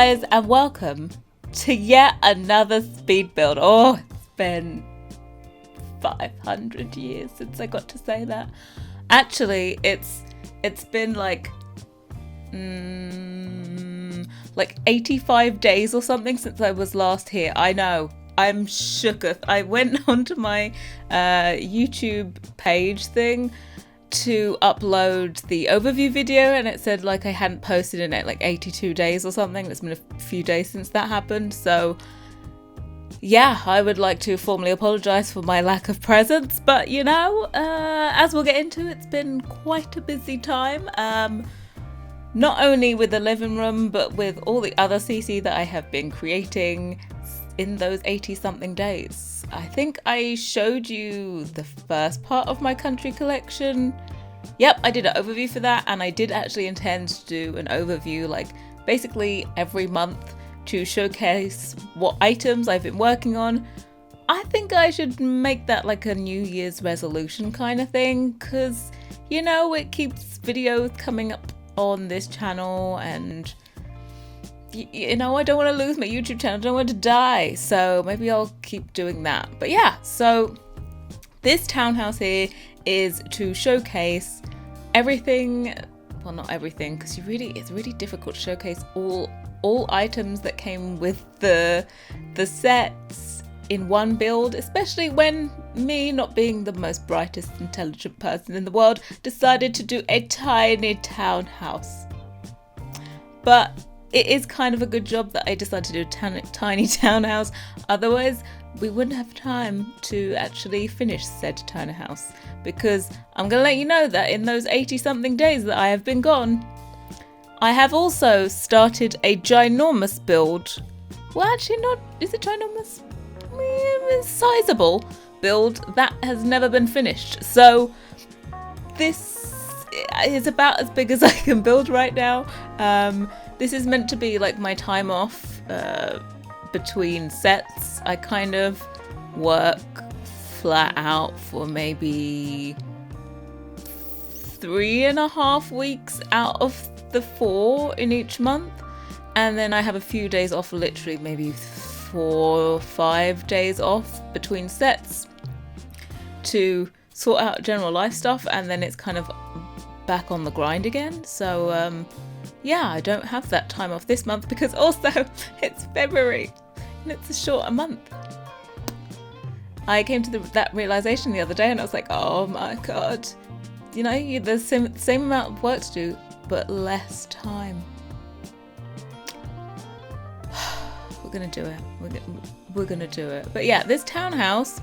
guys, and welcome to yet another speed build. Oh, it's been 500 years since I got to say that. Actually, it's been like 85 days or something since I was last here. I know, I'm shooketh. I went onto my YouTube page thing to upload the overview video, and it said like I hadn't posted in it like 82 days or something. It's been a few days since that happened, so yeah, I would like to formally apologize for my lack of presence, but you know, as we'll get into, it's been quite a busy time, not only with the living room but with all the other CC that I have been creating in those 80 something days. I think I showed you the first part of my country collection. Yep, I did an overview for that, and I did actually intend to do an overview like basically every month to showcase what items I've been working on. I think I should make that like a New Year's resolution kind of thing, because you know, it keeps videos coming up on this channel, and you know, I don't want to lose my YouTube channel, I don't want to die, so maybe I'll keep doing that. But yeah, so this townhouse here is to showcase everything, well, not everything, because it's really difficult to showcase all items that came with the sets in one build, especially when me, not being the most brightest intelligent person in the world, decided to do a tiny townhouse. But it is kind of a good job that I decided to do a tiny townhouse, otherwise we wouldn't have time to actually finish said townhouse, because I'm going to let you know that in those 80 something days that I have been gone, I have also started a ginormous build. Well, actually not, is it ginormous? It's sizable build that has never been finished. So this is about as big as I can build right now. This is meant to be like my time off between sets. I kind of work flat out for maybe 3.5 weeks out of the 4 in each month, and then I have a few days off, literally maybe 4 or 5 days off between sets to sort out general life stuff, and then it's kind of back on the grind again. So yeah, I don't have that time off this month because also it's February and it's a shorter month. I came to that realization the other day, and I was like, oh my god, you know, there's same amount of work to do but less time. We're gonna do it. We're gonna do it. But yeah, this townhouse,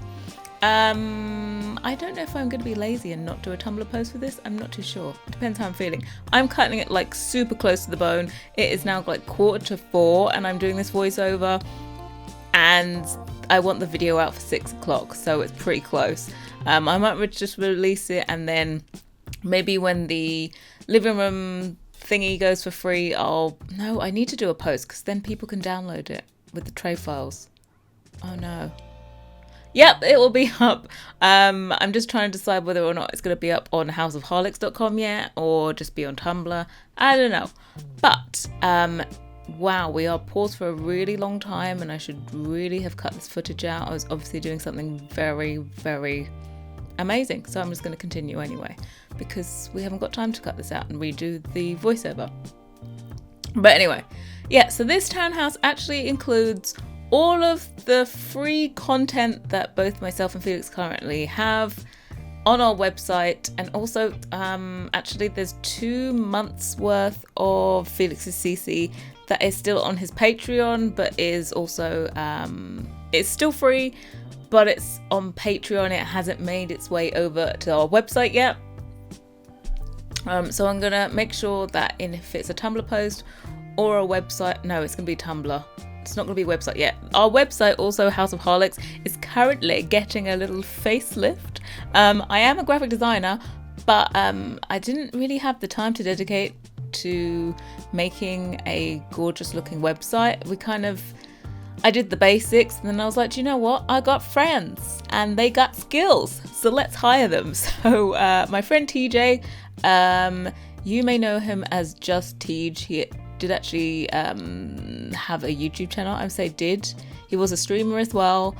I don't know if I'm gonna be lazy and not do a Tumblr post for this. I'm not too sure. It depends how I'm feeling. I'm cutting it like super close to the bone. It is now like 3:45 and I'm doing this voiceover, and I want the video out for 6 o'clock, so it's pretty close. I might just release it, and then maybe when the living room thingy goes for free, I need to do a post, because then people can download it with the tray files. Oh no. Yep, it will be up. I'm just trying to decide whether or not it's going to be up on houseofharlex.com yet, or just be on Tumblr. I don't know. But wow, we are paused for a really long time, and I should really have cut this footage out. I was obviously doing something very, very amazing, so I'm just going to continue anyway, because we haven't got time to cut this out and redo the voiceover. But anyway, yeah, so this townhouse actually includes all of the free content that both myself and Felix currently have on our website, and also actually there's 2 months worth of Felix's CC that is still on his Patreon, but is also it's still free, but it's on Patreon. It hasn't made its way over to our website yet. So I'm gonna make sure that if it's a Tumblr post or a website, no, it's gonna be Tumblr. It's not gonna be a website yet. Our website, also House of Harlex, is currently getting a little facelift. I am a graphic designer, but I didn't really have the time to dedicate to making a gorgeous looking website. I did the basics, and then I was like, do you know what? I got friends and they got skills, so let's hire them. So my friend TJ, you may know him as Just Tej. did actually have a YouTube channel. I would say did. He was a streamer as well,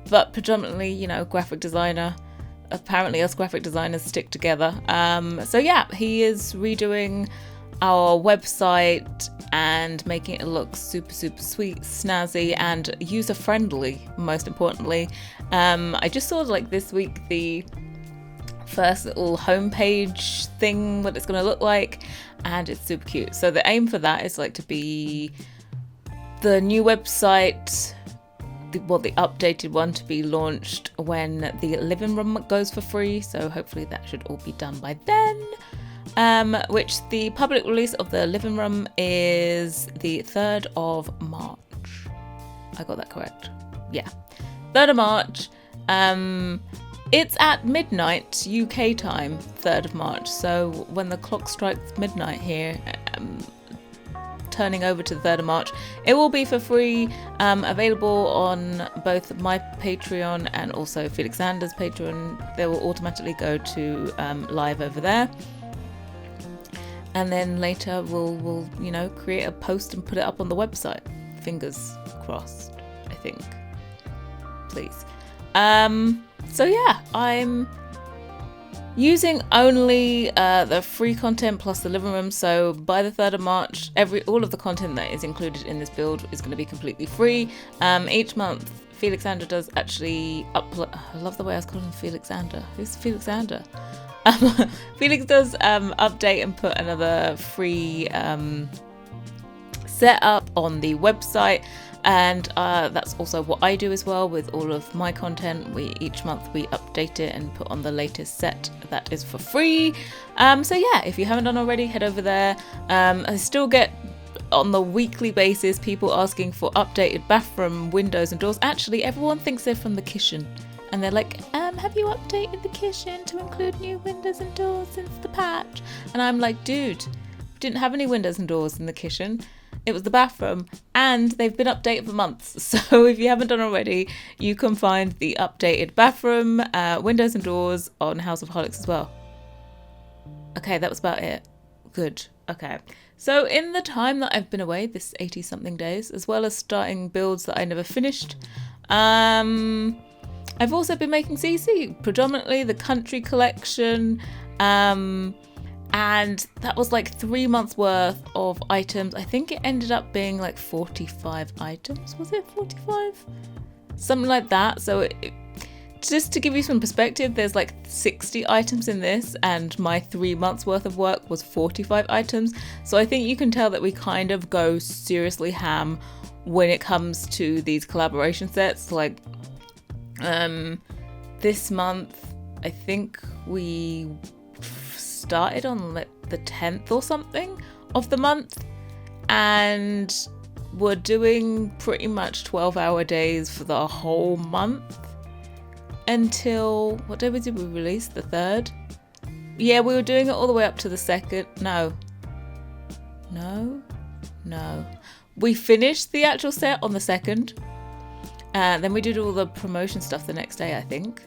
but predominantly, you know, graphic designer. Apparently us graphic designers stick together. So yeah, he is redoing our website and making it look super sweet, snazzy, and user friendly, most importantly. I just saw like this week the first little homepage thing, what it's going to look like, and it's super cute. So the aim for that is like to be the new website, the updated one, to be launched when the Living Room goes for free. So hopefully that should all be done by then. Which the public release of the Living Room is the 3rd of March. I got that correct. Yeah, 3rd of March. It's at midnight UK time, 3rd of March. So when the clock strikes midnight here, turning over to the 3rd of March, it will be for free, available on both my Patreon and also Felix Zander's Patreon. They will automatically go to live over there. And then later we'll you know, create a post and put it up on the website. Fingers crossed, I think. Please. So yeah, I'm using only the free content plus the Living Room. So by the 3rd of March, all of the content that is included in this build is going to be completely free. Each month, Felix Zander does actually upload. I love the way I was calling him Felix Zander. Who's Felix Zander? Felix does update and put another free setup on the website, and that's also what I do as well with all of my content. Each month we update it and put on the latest set that is for free. So yeah, if you haven't done already, head over there. I still get on the weekly basis people asking for updated bathroom windows and doors. Actually, everyone thinks they're from the kitchen. And they're like, have you updated the kitchen to include new windows and doors since the patch? And I'm like, dude, didn't have any windows and doors in the kitchen. It was the bathroom, and they've been updated for months. So if you haven't done already, you can find the updated bathroom, windows and doors on House of Holics as well. Okay, that was about it. Good. Okay. So in the time that I've been away, this 80-something days, as well as starting builds that I never finished, I've also been making CC, predominantly the country collection, and that was like 3 months worth of items. I think it ended up being like 45 items. Was it 45? Something like that. So just to give you some perspective, there's like 60 items in this, and my 3 months worth of work was 45 items. So I think you can tell that we kind of go seriously ham when it comes to these collaboration sets. Like this month, I think we started on like the 10th or something of the month, and we're doing pretty much 12-hour days for the whole month until, what day did we release? The 3rd? Yeah, we were doing it all the way up to the 2nd. No. We finished the actual set on the 2nd. Then we did all the promotion stuff the next day, I think.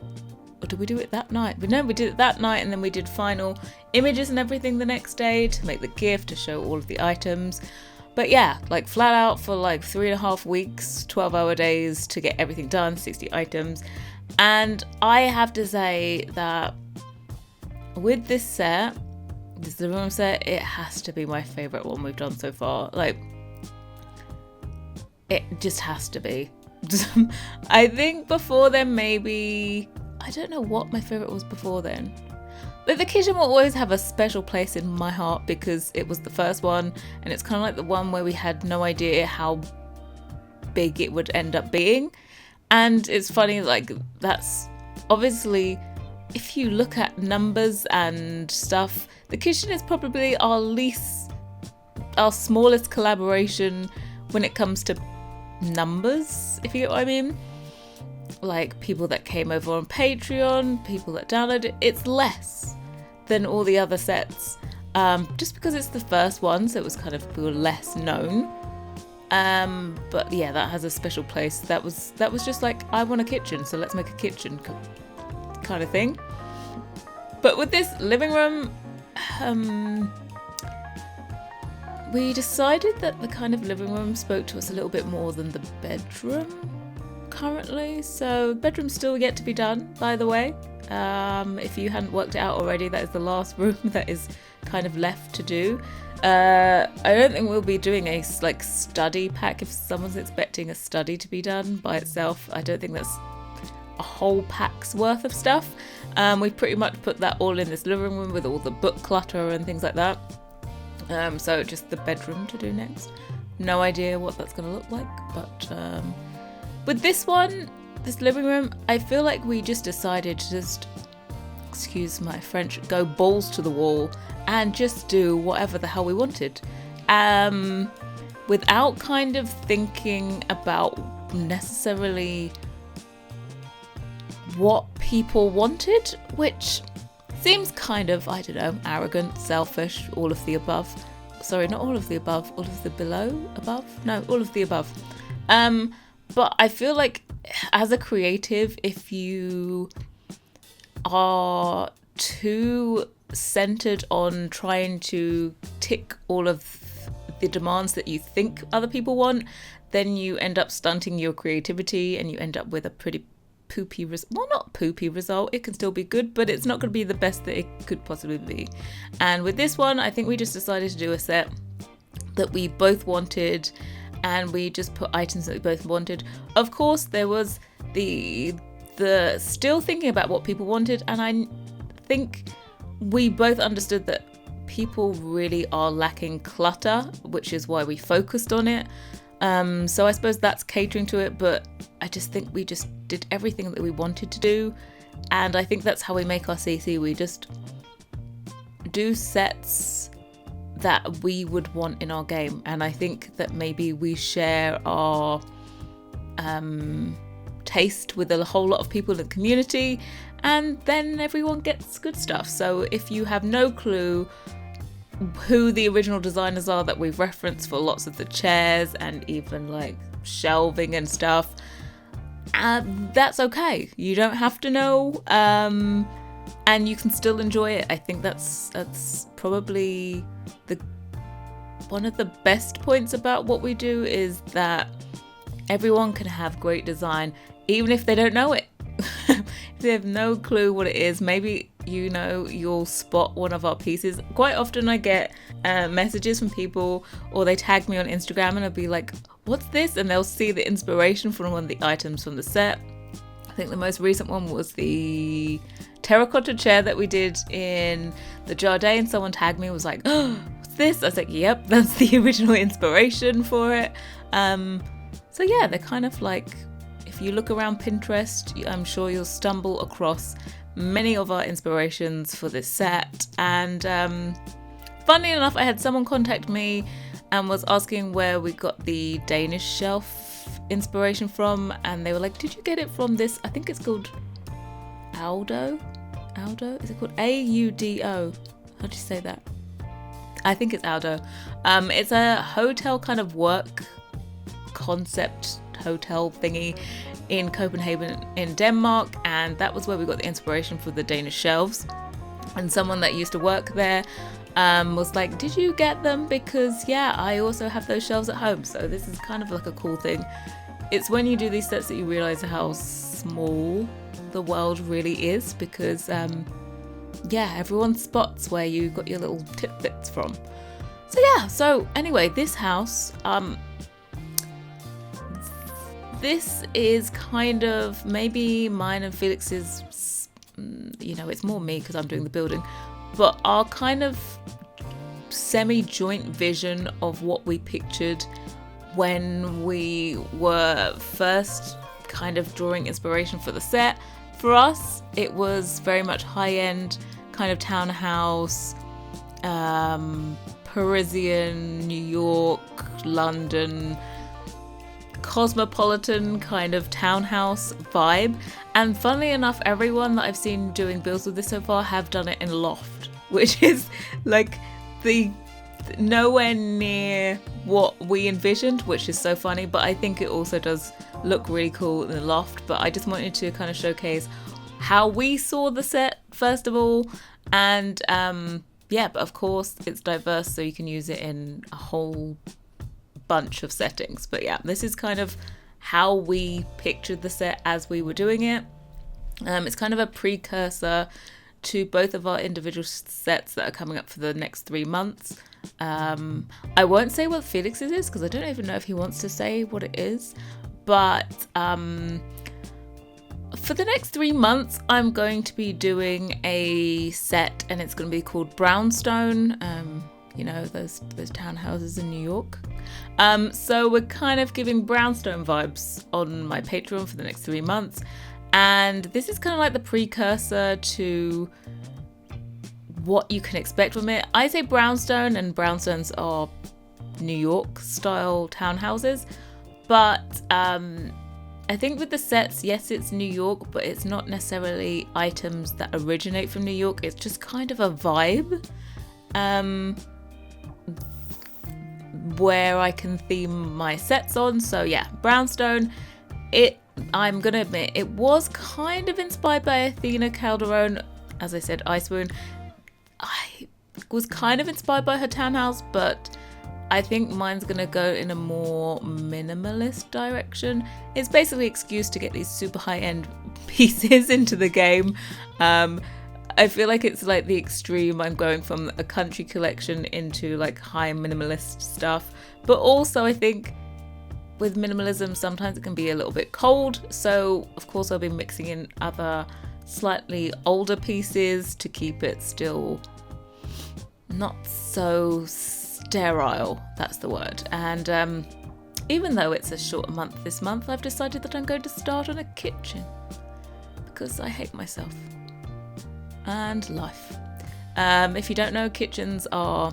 Or did we do it that night? But no, we did it that night, and then we did final images and everything the next day to make the gift, to show all of the items. But yeah, like flat out for like 3.5 weeks, 12-hour days to get everything done, 60 items. And I have to say that with this set, this is the room set, it has to be my favourite one we've done so far. Like, it just has to be. I think before then, maybe, I don't know what my favourite was before then. But the kitchen will always have a special place in my heart because it was the first one, and it's kind of like the one where we had no idea how big it would end up being. And it's funny, like, that's obviously, if you look at numbers and stuff, the kitchen is probably our smallest collaboration when it comes to numbers, if you get what I mean. Like, people that came over on Patreon, people that downloaded, it's less than all the other sets, just because it's the first one, so it was kind of, we were less known. But yeah, that has a special place. That was just like, I want a kitchen, so let's make a kitchen kind of thing. But with this living room, we decided that the kind of living room spoke to us a little bit more than the bedroom currently. So bedroom's still yet to be done, by the way. If you hadn't worked it out already, that is the last room that is kind of left to do. I don't think we'll be doing a like study pack. If someone's expecting a study to be done by itself, I don't think that's a whole pack's worth of stuff. We've pretty much put that all in this living room with all the book clutter and things like that. So just the bedroom to do next. No idea what that's going to look like, but with this one, this living room, I feel like we just decided to just, excuse my French, go balls to the wall and just do whatever the hell we wanted, without kind of thinking about necessarily what people wanted, which seems kind of, I don't know, arrogant, selfish, all of the above. Sorry, not all of the above, all of the below above? No, all of the above. But I feel like as a creative, if you are too centered on trying to tick all of the demands that you think other people want, then you end up stunting your creativity and you end up with a pretty poopy well, not poopy result. It can still be good, but it's not going to be the best that it could possibly be. And with this one, I think we just decided to do a set that we both wanted, and we just put items that we both wanted. Of course, there was the still thinking about what people wanted, and I think we both understood that people really are lacking clutter, which is why we focused on it. So I suppose that's catering to it, but I just think we just did everything that we wanted to do, and I think that's how we make our CC. We just do sets that we would want in our game, and I think that maybe we share our taste with a whole lot of people in the community, and then everyone gets good stuff. So if you have no clue who the original designers are that we've referenced for lots of the chairs and even like shelving and stuff, that's okay. You don't have to know, and you can still enjoy it. I think that's probably one of the best points about what we do, is that everyone can have great design even if they don't know it. If they have no clue what it is, maybe you'll spot one of our pieces. Quite often I get messages from people, or they tag me on Instagram and I'll be like, what's this? And they'll see the inspiration from one of the items from the set. I think the most recent one was the terracotta chair that we did in the Jardin, and someone tagged me and was like, oh, what's this? I was like, yep, that's the original inspiration for it. So yeah, they're kind of like, if you look around Pinterest, I'm sure you'll stumble across many of our inspirations for this set. And funnily enough, I had someone contact me and was asking where we got the Danish shelf inspiration from, and they were like, did you get it from this? I think it's called Aldo? Is it called Audo? How do you say that? I think it's Aldo. It's a hotel kind of work concept hotel thingy in Copenhagen in Denmark, and that was where we got the inspiration for the Danish shelves. And someone that used to work there was like, did you get them? Because yeah, I also have those shelves at home. So this is kind of like a cool thing. It's when you do these sets that you realize how small the world really is, because yeah, everyone spots where you got your little tidbits from. So yeah, so anyway, this house, this is kind of maybe mine and Felix's, it's more me because I'm doing the building, but our kind of semi-joint vision of what we pictured when we were first kind of drawing inspiration for the set. For us, it was very much high-end, kind of townhouse, Parisian, New York, London, cosmopolitan kind of townhouse vibe. And funnily enough, everyone that I've seen doing builds with this so far have done it in a loft, which is like the nowhere near what we envisioned, which is so funny. But I think it also does look really cool in the loft. But I just wanted to kind of showcase how we saw the set first of all, and yeah, but of course it's diverse, so you can use it in a whole bunch of settings. But yeah, this is kind of how we pictured the set as we were doing it. It's kind of a precursor to both of our individual sets that are coming up for the next 3 months. I won't say what Felix's is because I don't even know if he wants to say what it is, but for the next 3 months I'm going to be doing a set, and it's going to be called Brownstone. You know, those townhouses in New York. So we're kind of giving brownstone vibes on my Patreon for the next 3 months. And this is kind of like the precursor to what you can expect from it. I say brownstone, and brownstones are New York style townhouses. But I think with the sets, yes, it's New York, but it's not necessarily items that originate from New York. It's just kind of a vibe. Where I can theme my sets on. So yeah, brownstone. I'm gonna admit, it was kind of inspired by Athena Calderon. As I said, Ice Spoon. I was kind of inspired by her townhouse, but I think mine's gonna go in a more minimalist direction. It's basically an excuse to get these super high-end pieces into the game. I feel like it's like the extreme. I'm going from a country collection into like high minimalist stuff. But also I think with minimalism, sometimes it can be a little bit cold. So of course I'll be mixing in other slightly older pieces to keep it still not so sterile. That's the word. And even though it's a shorter month this month, I've decided that I'm going to start on a kitchen because I hate myself. And life. If you don't know, kitchens are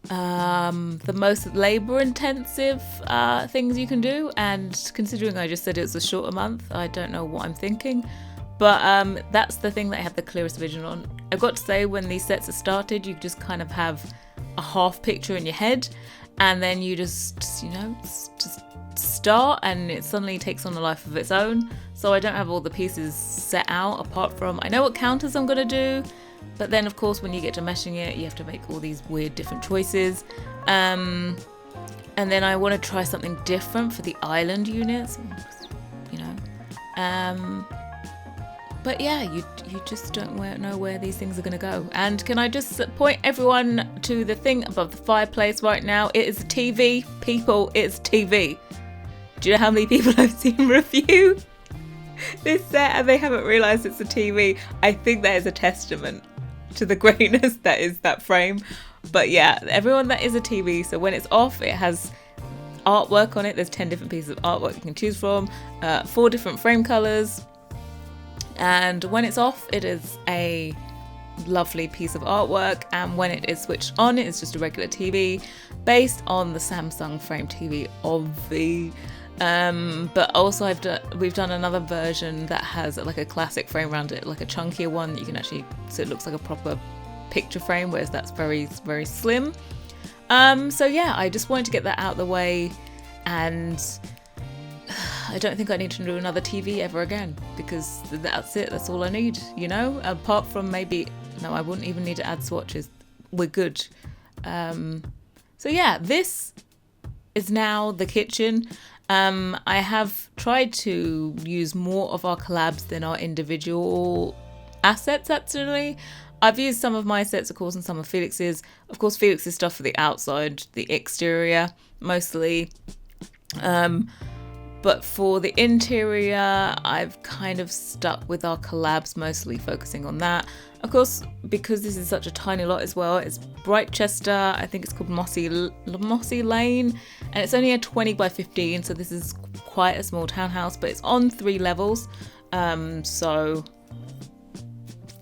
the most labor intensive things you can do, and considering I just said it was a shorter month, I don't know what I'm thinking, but that's the thing that I have the clearest vision on. I've got to say, when these sets are started, you just kind of have a half picture in your head, and then you just start, and it suddenly takes on a life of its own. So I don't have all the pieces set out, apart from I know what counters I'm gonna do, but then of course when you get to meshing it, you have to make all these weird different choices. And then I want to try something different for the island units, you know. But yeah, you just don't know where these things are going to go. And can I just point everyone to the thing above the fireplace right now? It is a TV. People, it's TV. Do you know how many people I've seen review this set and they haven't realised it's a TV? I think that is a testament to the greatness that is that frame. But yeah, everyone, that is a TV. So when it's off, it has artwork on it. There's 10 different pieces of artwork you can choose from, 4 different frame colours. And when it's off, it is a lovely piece of artwork, and when it is switched on, it's just a regular TV based on the Samsung frame TV obvi. But also we've done another version that has like a classic frame around it, like a chunkier one that you can actually, so it looks like a proper picture frame, whereas that's very, very slim. So yeah, I just wanted to get that out of the way, and I don't think I need to do another TV ever again, because that's it. That's all I need, you know, apart from maybe, no, I wouldn't even need to add swatches. We're good. So yeah, this is now the kitchen. I have tried to use more of our collabs than our individual assets, actually. I've used some of my sets, of course, and some of Felix's. Of course, Felix's stuff for the outside, the exterior, mostly. But for the interior, I've kind of stuck with our collabs, mostly focusing on that. Of course, because this is such a tiny lot as well, it's Brightchester, I think it's called Mossy Lane, and it's only a 20 by 15, so this is quite a small townhouse, but it's on 3 levels, so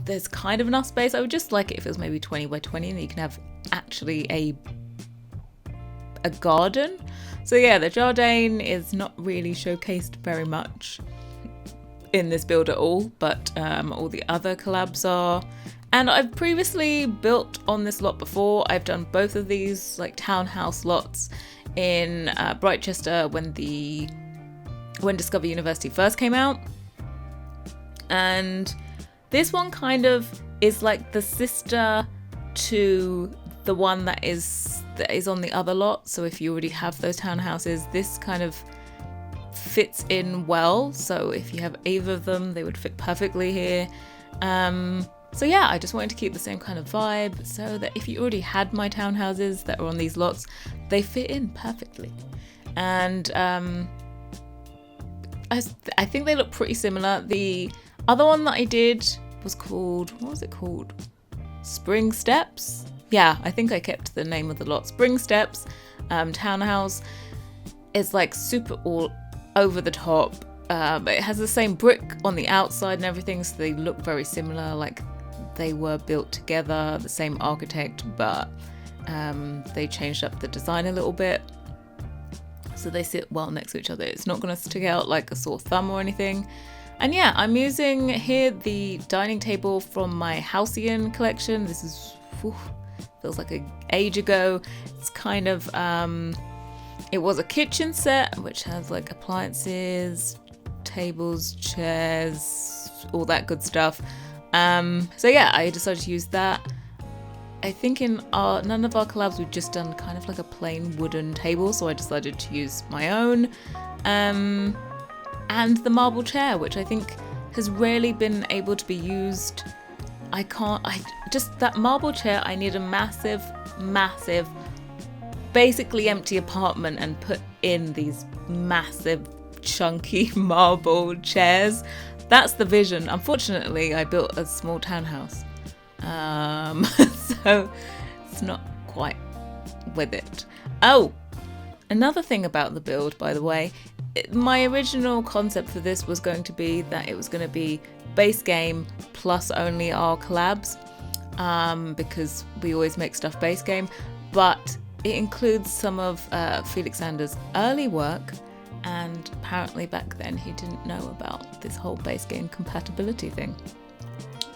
there's kind of enough space. I would just like it if it was maybe 20 by 20, and you can have actually a garden. So yeah, the Jardine is not really showcased very much in this build at all, but all the other collabs are. And I've previously built on this lot before. I've done both of these like townhouse lots in Brightchester when Discover University first came out. And this one kind of is like the sister to the one that is on the other lot. So if you already have those townhouses, this kind of fits in well. So if you have either of them, they would fit perfectly here. So yeah, I just wanted to keep the same kind of vibe so that if you already had my townhouses that are on these lots, they fit in perfectly. And I think they look pretty similar. The other one that I did was called, what was it called? Spring Steps? Yeah, I think I kept the name of the lot. Spring Steps Townhouse. It's like super all over the top. It has the same brick on the outside and everything, so they look very similar, like they were built together, the same architect, but they changed up the design a little bit. So they sit well next to each other. It's not going to stick out like a sore thumb or anything. And yeah, I'm using here the dining table from my Halcyon collection. This is, feels like an age ago. It's kind of, it was a kitchen set, which has like appliances, tables, chairs, all that good stuff. So yeah, I decided to use that. I think in none of our collabs we've just done kind of like a plain wooden table, so I decided to use my own. And the marble chair, which I think has rarely been able to be used. That marble chair, I need a massive, basically empty apartment and put in these massive, chunky marble chairs. That's the vision. Unfortunately, I built a small townhouse. So it's not quite with it. Oh, another thing about the build, by the way, my original concept for this was going to be that it was going to be base game plus only our collabs, because we always make stuff base game, but it includes some of Felixander's early work, and apparently back then he didn't know about this whole base game compatibility thing.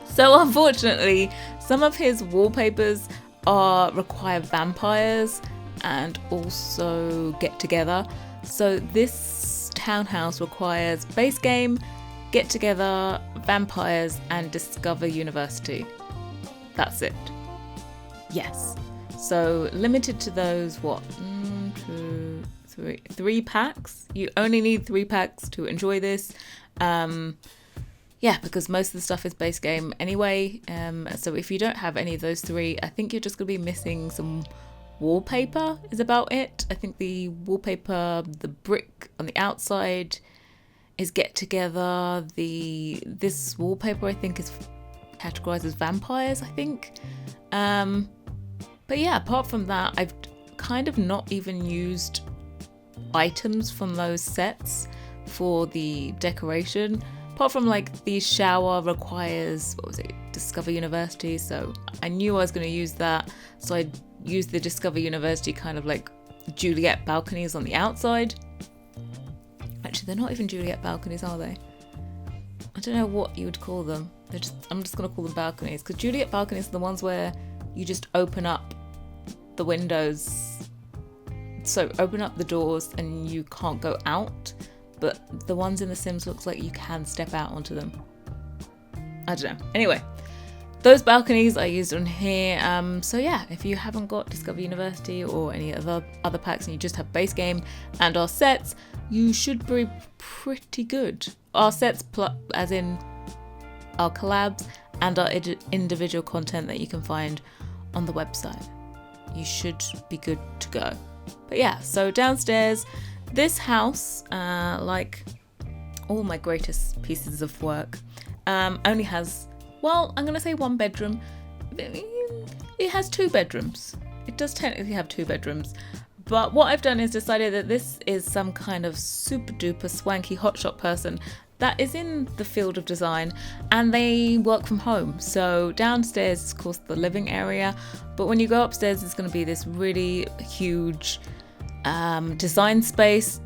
So unfortunately, some of his wallpapers require vampires and also get together. So this townhouse requires base game, get together, vampires, and discover university. That's it. Yes. So limited to those, what? 1, 2, 3, 3 packs. You only need 3 packs to enjoy this. Yeah, because most of the stuff is base game anyway. So if you don't have any of those 3, I think you're just going to be missing some wallpaper is about it. I think the wallpaper, the brick on the outside is get together. This wallpaper I think is categorized as vampires, I think. But yeah, apart from that, I've kind of not even used items from those sets for the decoration. Apart from like the shower requires, what was it, Discover University. So I knew I was going to use that. So I used the Discover University kind of like Juliet balconies on the outside. Actually, they're not even Juliet balconies, are they? I don't know what you would call them. I'm just going to call them balconies, because Juliet balconies are the ones where you just open up the windows. So open up the doors and you can't go out. But the ones in The Sims looks like you can step out onto them. I don't know. Anyway, those balconies I used on here. So yeah, if you haven't got Discover University or any other packs and you just have base game and our sets, you should be pretty good. Our sets, as in our collabs and our individual content that you can find on the website. You should be good to go. But yeah, so downstairs, this house, like all my greatest pieces of work, only has, well, I'm going to say 1 bedroom. It has 2 bedrooms. It does technically have 2 bedrooms. But what I've done is decided that this is some kind of super duper swanky hotshot person that is in the field of design and they work from home. So downstairs is of course the living area, but when you go upstairs it's going to be this really huge design space,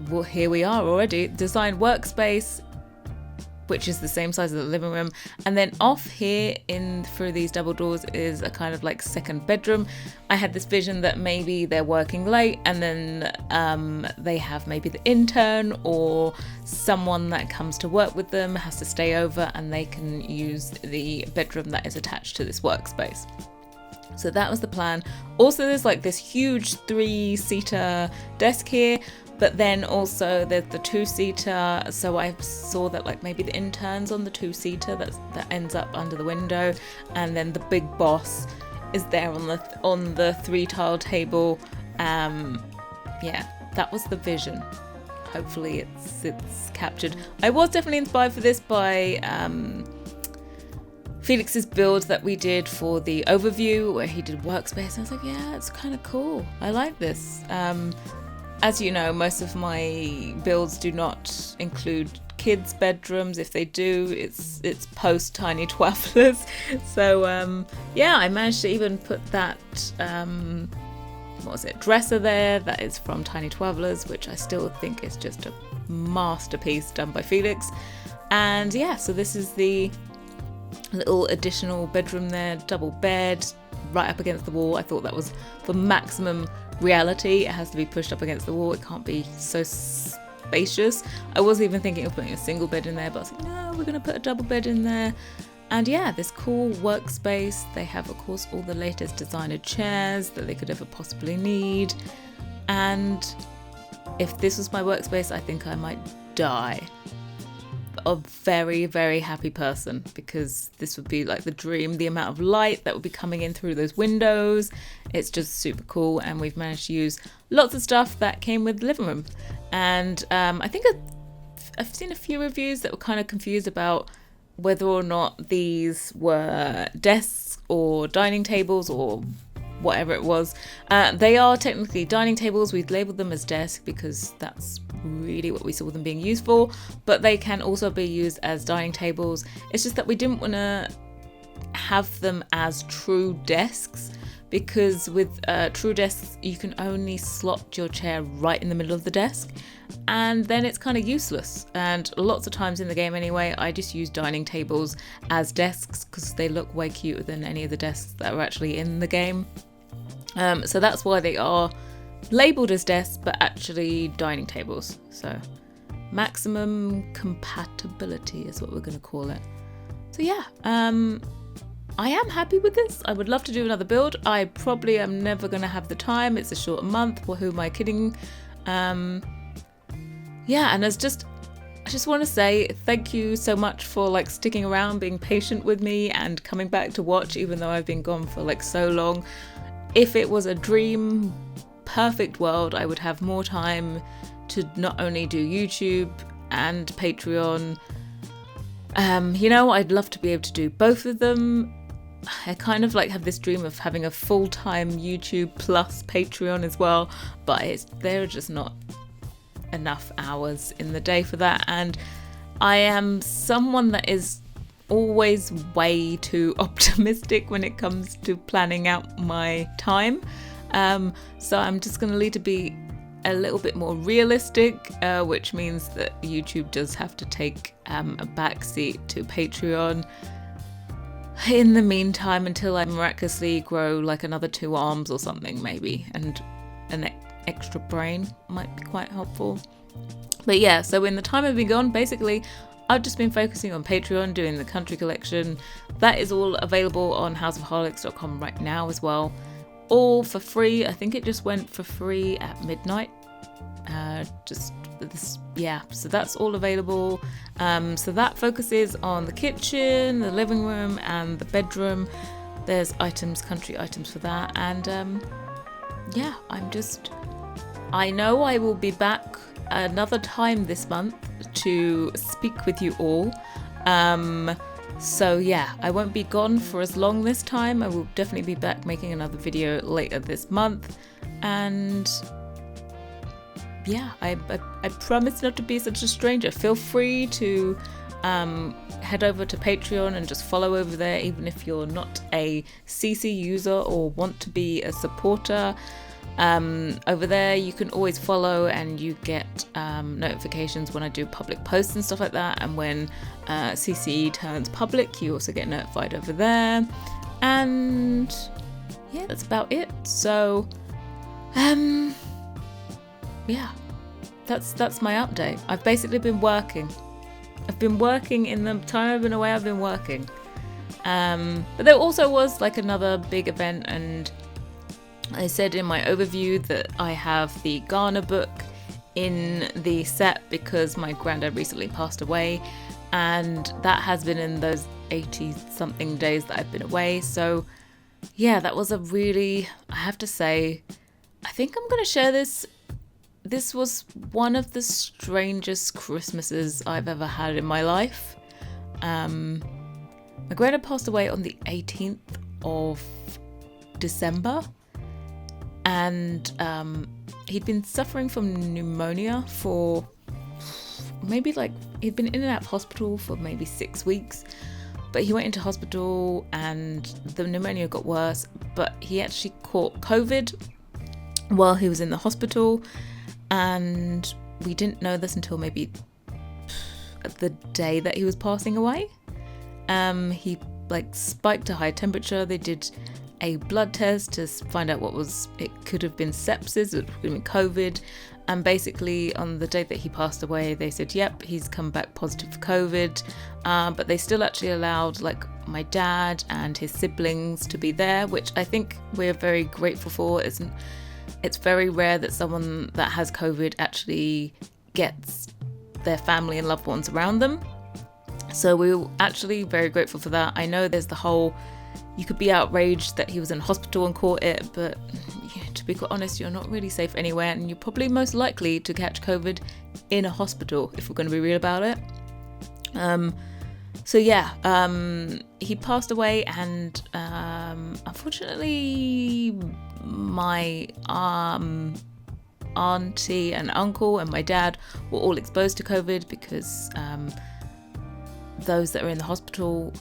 well, here we are already, design workspace, which is the same size as the living room. And then off here in through these double doors is a kind of like second bedroom. I had this vision that maybe they're working late and then they have maybe the intern or someone that comes to work with them has to stay over, and they can use the bedroom that is attached to this workspace. So that was the plan. Also, there's like this huge 3-seater desk here, but then also there's the 2-seater. So I saw that like maybe the intern's on the 2-seater that ends up under the window, and then the big boss is there on the 3-tile table. Yeah, that was the vision. Hopefully it's captured. I was definitely inspired for this by Felix's build that we did for the overview where he did workspace. I was like, yeah, it's kind of cool. I like this. As you know, most of my builds do not include kids' bedrooms. If they do, it's post Tiny Twafflers. So yeah, I managed to even put that dresser there that is from Tiny Twafflers, which I still think is just a masterpiece done by Felix. And yeah, so this is the little additional bedroom there, double bed right up against the wall. I thought that was for maximum reality. It has to be pushed up against the wall. It can't be so spacious. I was even thinking of putting a single bed in there, but I was like, no, we're going to put a double bed in there. And yeah, this cool workspace. They have, of course, all the latest designer chairs that they could ever possibly need. And if this was my workspace, I think I might die. A very, very happy person, because this would be like the dream. The amount of light that would be coming in through those windows, it's just super cool. And we've managed to use lots of stuff that came with the living room. And I think I've seen a few reviews that were kind of confused about whether or not these were desks or dining tables or whatever it was. They are technically dining tables. We've labeled them as desks because that's really what we saw them being used for, but they can also be used as dining tables. It's just that we didn't want to have them as true desks, because with true desks you can only slot your chair right in the middle of the desk, and then it's kind of useless. And lots of times in the game anyway, I just use dining tables as desks because they look way cuter than any of the desks that are actually in the game. So that's why they are labeled as desks but actually dining tables. So maximum compatibility is what we're going to call it. So yeah, I am happy with this. I would love to do another build. I probably am never going to have the time. It's a short month. Well, who am I kidding? Yeah, and I just want to say thank you so much for like sticking around, being patient with me and coming back to watch even though I've been gone for like so long. If it was a dream perfect world, I would have more time to not only do YouTube and Patreon. You know, I'd love to be able to do both of them. I kind of like have this dream of having a full-time YouTube plus Patreon as well, but there are just not enough hours in the day for that. And I am someone that is always way too optimistic when it comes to planning out my time. So I'm just going to need to be a little bit more realistic, which means that YouTube does have to take a backseat to Patreon in the meantime, until I miraculously grow like another 2 arms or something maybe, and an extra brain might be quite helpful. But yeah, so in the time I've been gone, basically I've just been focusing on Patreon, doing the country collection. That is all available on houseofharlequins.com right now as well, all for free. I think it just went for free at midnight. So that's all available. So that focuses on the kitchen, the living room and the bedroom. There's country items for that. And yeah, I know I will be back another time this month to speak with you all. So yeah, I won't be gone for as long this time. I will definitely be back making another video later this month. And yeah, I promise not to be such a stranger. Feel free to head over to Patreon and just follow over there, even if you're not a CC user or want to be a supporter. Over there you can always follow, and you get notifications when I do public posts and stuff like that, and when CCE turns public you also get notified over there. And yeah, that's about it. So yeah, that's my update. I've basically been working. I've been working in the time I've been away. I've been working. But there also was like another big event, and I said in my overview that I have the Ghana book in the set because my granddad recently passed away, and that has been in those 80 something days that I've been away. So yeah, that was a really, I have to say, I think I'm going to share this. This was one of the strangest Christmases I've ever had in my life. My granddad passed away on the 18th of December, and he'd been suffering from pneumonia for maybe he'd been in and out of hospital for maybe 6 weeks, but he went into hospital and the pneumonia got worse, but he actually caught COVID while he was in the hospital, and we didn't know this until maybe the day that he was passing away. He spiked a high temperature. They did a blood test to find out it could have been sepsis, it could have been COVID, and basically on the day that he passed away they said yep, he's come back positive for COVID, but they still actually allowed my dad and his siblings to be there, which I think we're very grateful for. It's very rare that someone that has COVID actually gets their family and loved ones around them. So we were actually very grateful for that. I know there's the whole, you could be outraged that he was in hospital and caught it, but to be quite honest, you're not really safe anywhere, and you're probably most likely to catch COVID in a hospital, if we're going to be real about it. So yeah, he passed away, and unfortunately my auntie and uncle and my dad were all exposed to COVID because those that are in the hospital,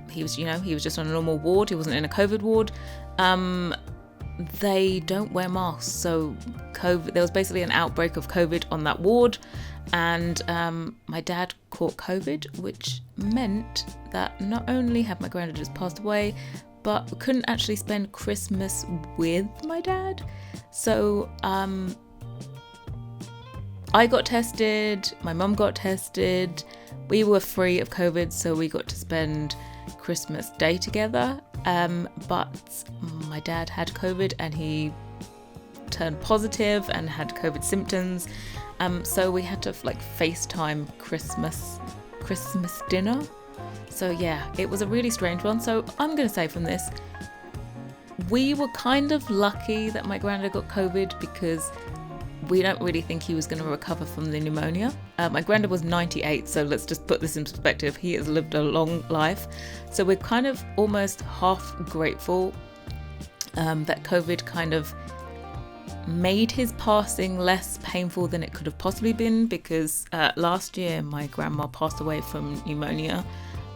he was just on a normal ward, he wasn't in a COVID ward, they don't wear masks. So there was basically an outbreak of COVID on that ward, and my dad caught COVID, which meant that not only had my granddad just passed away, but we couldn't actually spend Christmas with my dad. So I got tested, my mum got tested, we were free of COVID, so we got to spend Christmas Day together, but my dad had COVID and he turned positive and had COVID symptoms, so we had to FaceTime Christmas dinner. So yeah, it was a really strange one. So I'm going to say from this, we were kind of lucky that my granddad got COVID because we don't really think he was going to recover from the pneumonia. My granddad was 98, so let's just put this in perspective. He has lived a long life. So we're kind of almost half grateful that COVID kind of made his passing less painful than it could have possibly been, because last year my grandma passed away from pneumonia,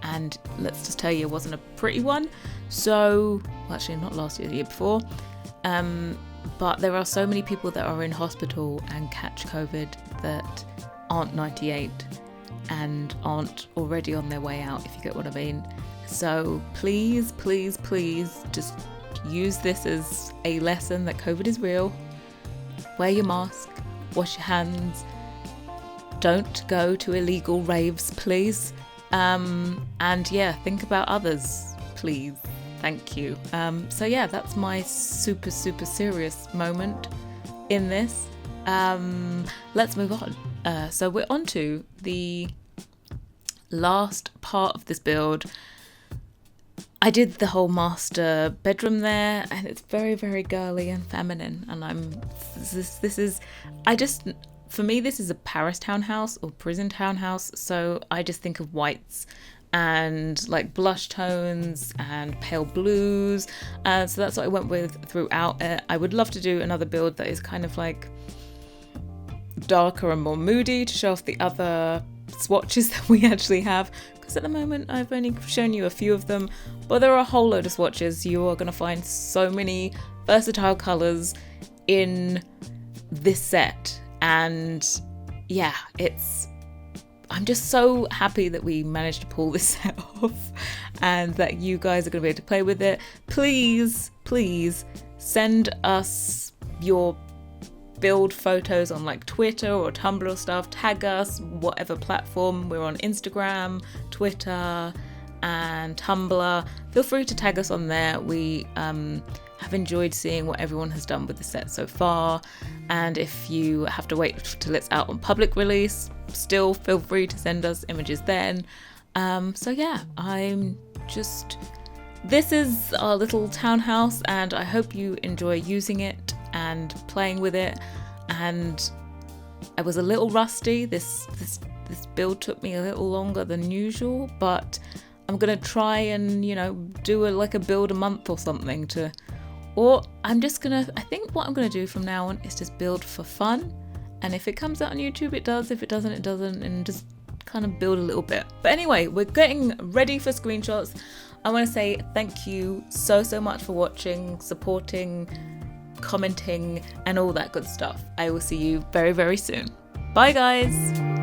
and let's just tell you, it wasn't a pretty one. So, well, actually not last year, the year before. But there are so many people that are in hospital and catch COVID that aren't 98 and aren't already on their way out, if you get what I mean. So please, please, please just use this as a lesson that COVID is real. Wear your mask, wash your hands, don't go to illegal raves, please. And yeah, think about others, please. Thank you. So yeah, that's my super, super serious moment in this. Let's move on. So we're on to the last part of this build. I did the whole master bedroom there, and it's very, very girly and feminine. And for me, this is a Paris townhouse or prison townhouse. So I just think of whites and blush tones and pale blues, so that's what I went with throughout it. I would love to do another build that is kind of darker and more moody to show off the other swatches that we actually have, because at the moment I've only shown you a few of them, but there are a whole load of swatches. You are going to find so many versatile colours in this set. And yeah, I'm just so happy that we managed to pull this set off and that you guys are going to be able to play with it. Please send us your build photos on like Twitter or Tumblr or stuff. Tag us, whatever platform. We're on Instagram, Twitter and Tumblr. Feel free to tag us on there. We have enjoyed seeing what everyone has done with the set so far, and if you have to wait till it's out on public release, still feel free to send us images then. So yeah, this is our little townhouse, and I hope you enjoy using it and playing with it. And I was a little rusty. This build took me a little longer than usual, but I'm gonna try and, you know, do a build a month or something I think what I'm gonna do from now on is just build for fun, and if it comes out on YouTube it does, if it doesn't it doesn't, and just kind of build a little bit. But anyway, we're getting ready for screenshots. I want to say thank you so much for watching, supporting, commenting and all that good stuff. I will see you very soon. Bye guys.